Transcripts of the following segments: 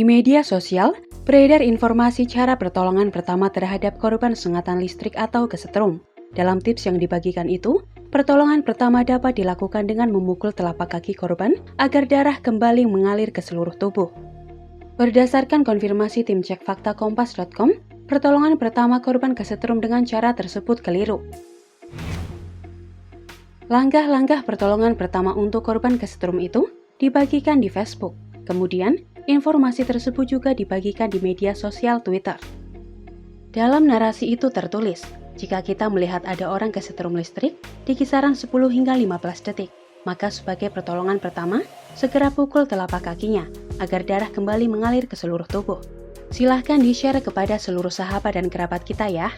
Di media sosial, beredar informasi cara pertolongan pertama terhadap korban sengatan listrik atau kesetrum. Dalam tips yang dibagikan itu, pertolongan pertama dapat dilakukan dengan memukul telapak kaki korban agar darah kembali mengalir ke seluruh tubuh. Berdasarkan konfirmasi tim cek fakta kompas.com, pertolongan pertama korban kesetrum dengan cara tersebut keliru. Langkah-langkah pertolongan pertama untuk korban kesetrum itu dibagikan di Facebook. Kemudian, informasi tersebut juga dibagikan di media sosial Twitter. Dalam narasi itu tertulis, jika kita melihat ada orang kesetrum listrik di kisaran 10 hingga 15 detik, maka sebagai pertolongan pertama, segera pukul telapak kakinya agar darah kembali mengalir ke seluruh tubuh. Silahkan di-share kepada seluruh sahabat dan kerabat kita ya.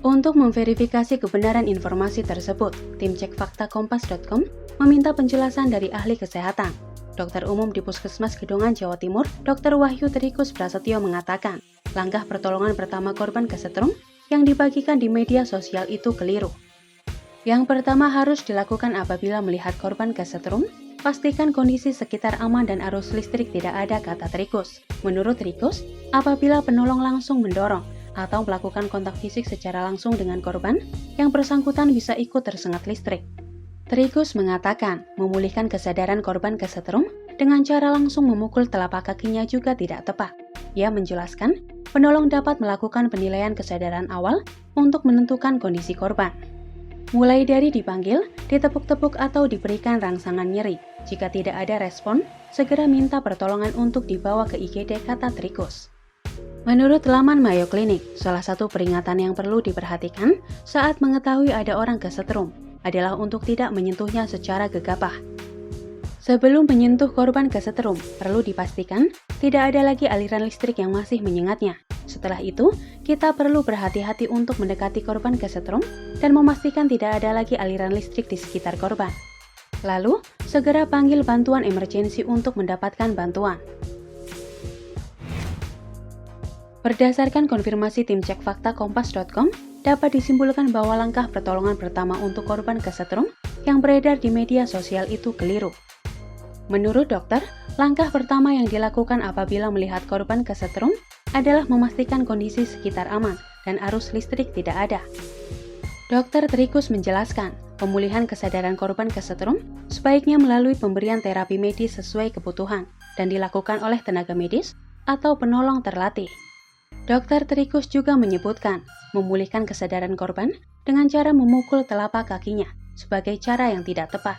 Untuk memverifikasi kebenaran informasi tersebut, tim cek fakta kompas.com meminta penjelasan dari ahli kesehatan. Dokter umum di Puskesmas Gedongan, Jawa Timur, Dr. Wahyu Trikus Prasetyo mengatakan, langkah pertolongan pertama korban kesetrum yang dibagikan di media sosial itu keliru. Yang pertama harus dilakukan apabila melihat korban kesetrum, pastikan kondisi sekitar aman dan arus listrik tidak ada, kata Trikus. Menurut Trikus, apabila penolong langsung mendorong atau melakukan kontak fisik secara langsung dengan korban, yang bersangkutan bisa ikut tersengat listrik. Trikus mengatakan, memulihkan kesadaran korban kesetrum dengan cara langsung memukul telapak kakinya juga tidak tepat. Ia menjelaskan, penolong dapat melakukan penilaian kesadaran awal untuk menentukan kondisi korban. Mulai dari dipanggil, ditepuk-tepuk atau diberikan rangsangan nyeri. Jika tidak ada respon, segera minta pertolongan untuk dibawa ke IGD, kata Trikus. Menurut laman Mayo Clinic, salah satu peringatan yang perlu diperhatikan saat mengetahui ada orang kesetrum adalah untuk tidak menyentuhnya secara gegabah. Sebelum menyentuh korban kesetrum, perlu dipastikan tidak ada lagi aliran listrik yang masih menyengatnya. Setelah itu, kita perlu berhati-hati untuk mendekati korban kesetrum dan memastikan tidak ada lagi aliran listrik di sekitar korban. Lalu, segera panggil bantuan emergensi untuk mendapatkan bantuan. Berdasarkan konfirmasi tim cek fakta kompas.com, dapat disimpulkan bahwa langkah pertolongan pertama untuk korban kesetrum yang beredar di media sosial itu keliru. Menurut dokter, langkah pertama yang dilakukan apabila melihat korban kesetrum adalah memastikan kondisi sekitar aman dan arus listrik tidak ada. Dr. Trikus menjelaskan, pemulihan kesadaran korban kesetrum sebaiknya melalui pemberian terapi medis sesuai kebutuhan dan dilakukan oleh tenaga medis atau penolong terlatih. Dr. Trikus juga menyebutkan, memulihkan kesadaran korban dengan cara memukul telapak kakinya sebagai cara yang tidak tepat.